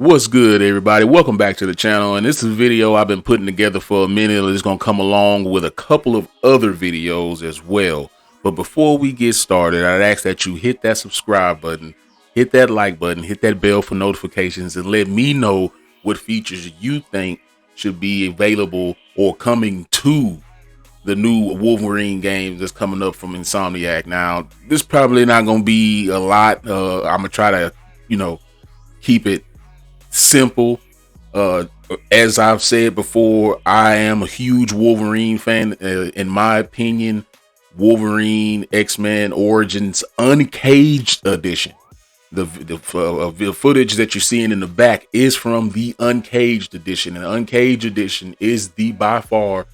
What's good, everybody? Welcome back to the channel. And this is a video I've been putting together for a minute. It's going to come along with a couple of other videos as well. But before we get started, I'd ask that you hit that subscribe button, hit that like button, hit that bell for notifications, and let me know what features you think should be available or coming to the new Wolverine game that's coming up from Insomniac. Now, this probably not going to be a lot. I'm going to try to, keep it simple. As I've said before, I am a huge Wolverine fan. In my opinion, Wolverine X-Men Origins Uncaged Edition, the footage that you're seeing in the back is from the Uncaged Edition, and Uncaged Edition is by far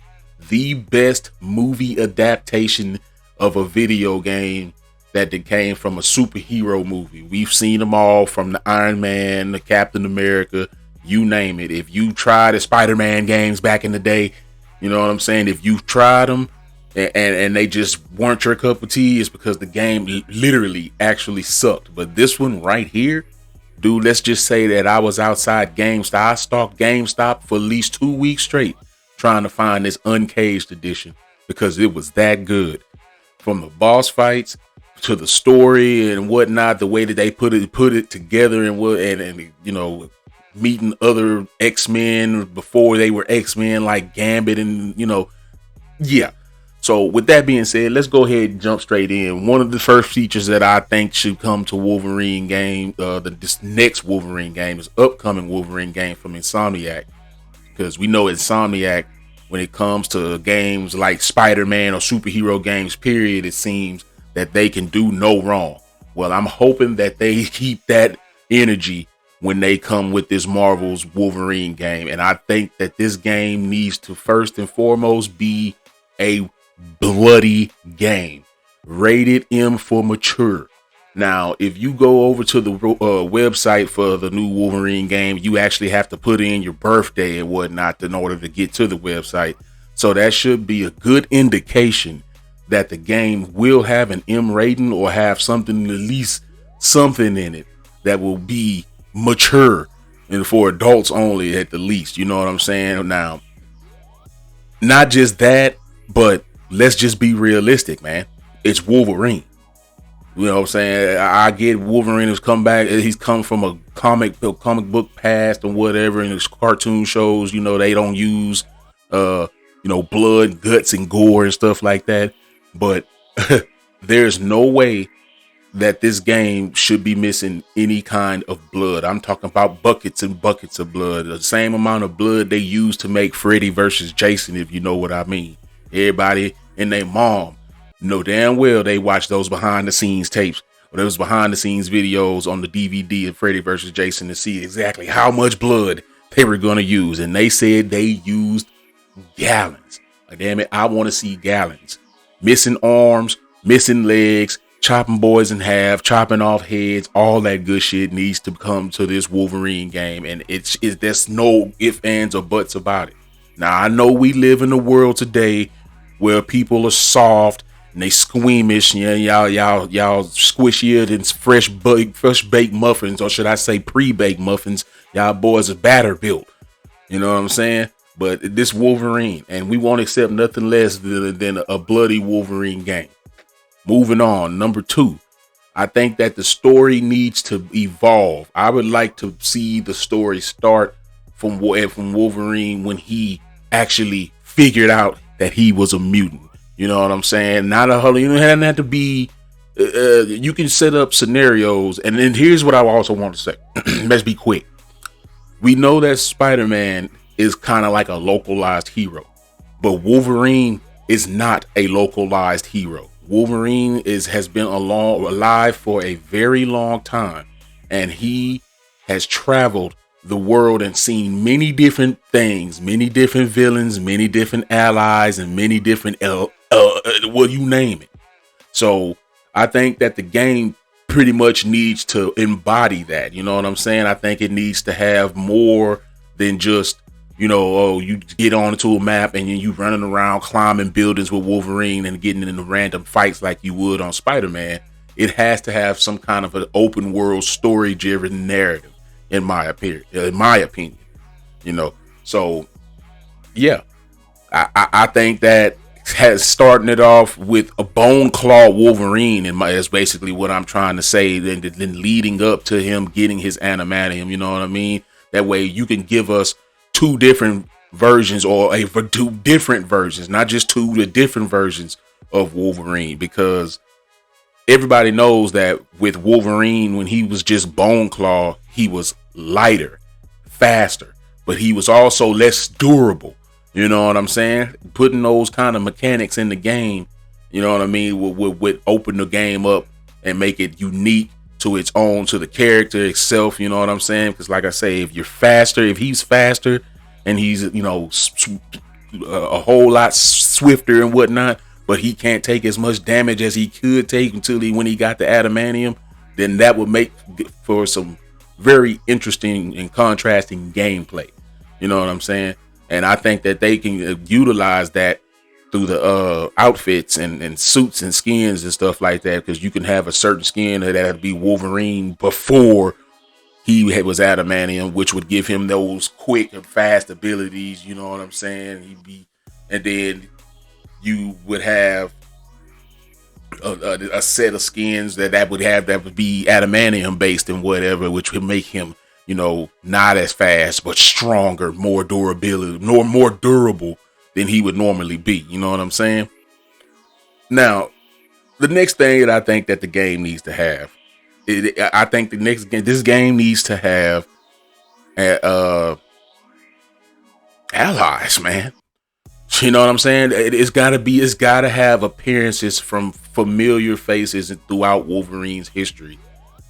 the best movie adaptation of a video game that came from a superhero movie. We've seen them all, from the Iron Man, the Captain America, you name it. If you tried the Spider-Man games back in the day, you know what I'm saying? If you tried them and they just weren't your cup of tea, it's because the game literally actually sucked. But this one right here, dude, let's just say that I was outside GameStop. I stalked GameStop for at least 2 weeks straight trying to find this Uncaged Edition because it was that good. From the boss fights to the story and whatnot, the way that they put it together, and meeting other X-Men before they were X-Men, like Gambit, and yeah. So with that being said, let's go ahead and jump straight in. One of the first features that I think should come to Wolverine game, this next Wolverine game, is upcoming Wolverine game from Insomniac, because we know Insomniac, when it comes to games like Spider-Man or superhero games, period, it seems that they can do no wrong. Well, I'm hoping that they keep that energy when they come with this Marvels Wolverine game. And I think that this game needs to first and foremost be a bloody game, rated M for mature. Now, if you go over to the website for the new Wolverine game, you actually have to put in your birthday and whatnot in order to get to the website. So that should be a good indication that the game will have an M rating, or have something, at least something in it that will be mature and for adults only at the least. You know what I'm saying? Now, not just that, but let's just be realistic, man. It's Wolverine. You know what I'm saying? I get Wolverine has come back. He's come from a comic book past and whatever, and his cartoon shows, they don't use, blood, guts, and gore and stuff like that. But there's no way that this game should be missing any kind of blood. I'm talking about buckets and buckets of blood. The same amount of blood they use to make Freddy versus Jason, if you know what I mean. Everybody and their mom know damn well they watch those behind the scenes tapes, or those behind the scenes videos on the DVD of Freddy versus Jason, to see exactly how much blood they were going to use. And they said they used gallons. Like, damn it, I want to see gallons. Missing arms, missing legs, chopping boys in half, chopping off heads, all that good shit needs to come to this Wolverine game. And there's no ifs, ands, or buts about it. Now, I know we live in a world today where people are soft and they squeamish. Y'all squishier than fresh baked muffins, or should I say pre-baked muffins. Y'all boys are batter built. You know what I'm saying? But this Wolverine, and we won't accept nothing less than a bloody Wolverine game. Moving on, number 2, I think that the story needs to evolve. I would like to see the story start from Wolverine when he actually figured out that he was a mutant. You know what I'm saying? Not a whole, doesn't have to be. You can set up scenarios, and then here's what I also want to say. Let's be quick. We know that Spider-Man is kind of like a localized hero, but Wolverine is not a localized hero. Wolverine has been alive for a very long time, and he has traveled the world and seen many different things, many different villains, many different allies, and many different you name it. So I think that the game pretty much needs to embody that. You know what I'm saying? I think it needs to have more than just, you get onto a map and you running around climbing buildings with Wolverine and getting into random fights like you would on Spider-Man. It has to have some kind of an open world story driven narrative. in my opinion, you know. So yeah, I think that has starting it off with a bone claw Wolverine is basically what I'm trying to say. Then leading up to him getting his adamantium, you know what I mean? That way you can give us two different versions for two different versions, not just two, the different versions of Wolverine, because everybody knows that with Wolverine, when he was just bone claw, he was lighter, faster, but he was also less durable. You know what I'm saying? Putting those kind of mechanics in the game, you know what I mean, would open the game up and make it unique to its own, to the character itself. You know what I'm saying? Because like I say, if he's faster and he's, a whole lot swifter and whatnot, but he can't take as much damage as he could take when he got the adamantium, then that would make for some very interesting and contrasting gameplay. You know what I'm saying? And I think that they can utilize that through the outfits and suits and skins and stuff like that, because you can have a certain skin that'd be Wolverine before he was adamantium, which would give him those quick and fast abilities. You know what I'm saying? And then you would have a set of skins that would be adamantium based and whatever, which would make him, not as fast, but stronger, more durability, more durable than he would normally be. You know what I'm saying? Now, the next thing that I think that the game needs to have, this game needs to have allies, man. You know what I'm saying? It's gotta have appearances from familiar faces throughout Wolverine's history.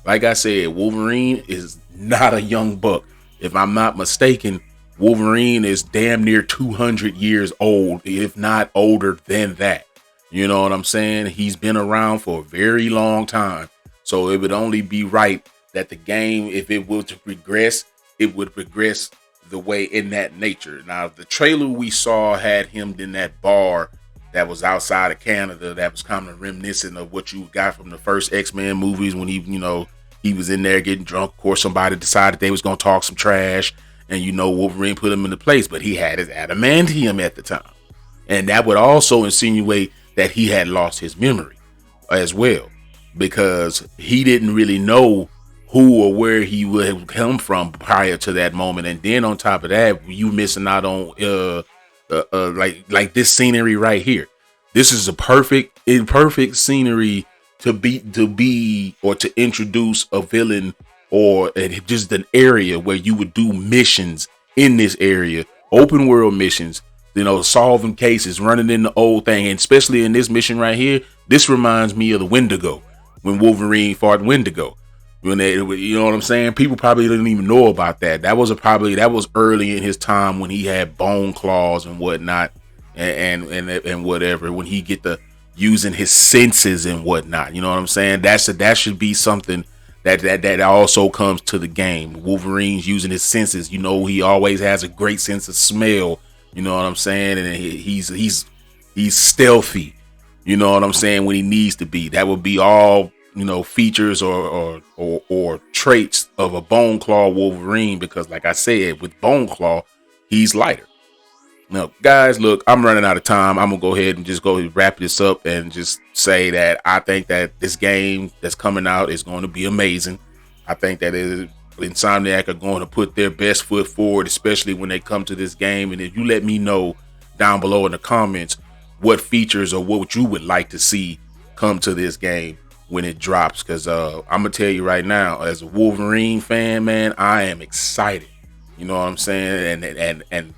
Like I said, Wolverine is not a young buck. If I'm not mistaken, Wolverine is damn near 200 years old, if not older than that. You know what I'm saying? He's been around for a very long time. So it would only be right that the game, if it were to progress, it would progress the way in that nature. Now, the trailer we saw had him in that bar that was outside of Canada, that was kind of reminiscent of what you got from the first X-Men movies, when he was in there getting drunk. Of course, somebody decided they was going to talk some trash, and Wolverine put him into place, but he had his adamantium at the time. And that would also insinuate that he had lost his memory as well, because he didn't really know who or where he would have come from prior to that moment. And then on top of that, you missing out on like this scenery right here. This is a perfect scenery to be or to introduce a villain, or just an area where you would do missions in this area, open world missions, solving cases, running in the old thing. And especially in this mission right here, this reminds me of the Wendigo, when Wolverine fought Wendigo. When you know what I'm saying? People probably didn't even know about that. That was early in his time, when he had bone claws and whatnot, and whatever. When he get the using his senses and whatnot, you know what I'm saying? That should be something that also comes to the game. Wolverine's using his senses. He always has a great sense of smell. You know what I'm saying? And he's stealthy. You know what I'm saying? When he needs to be. That would be all features or traits of a bone claw Wolverine, because like I said, with bone claw, he's lighter. Now, guys, look, I'm running out of time. I'm gonna go ahead and just go wrap this up and just say that I think that this game that's coming out is going to be amazing. I think that Insomniac are going to put their best foot forward, especially when they come to this game. And if you let me know down below in the comments what features or what you would like to see come to this game when it drops, because I'm gonna tell you right now, as a Wolverine fan, man, I am excited. You know what I'm saying? And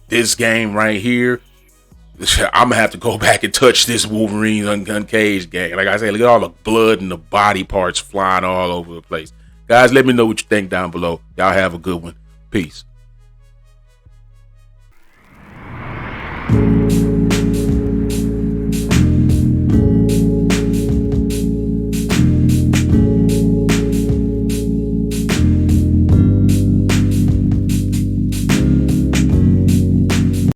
this game right here, I'm gonna have to go back and touch this Wolverine Uncaged game. Like I said, look at all the blood and the body parts flying all over the place. Guys, let me know what you think down below. Y'all have a good one. Peace.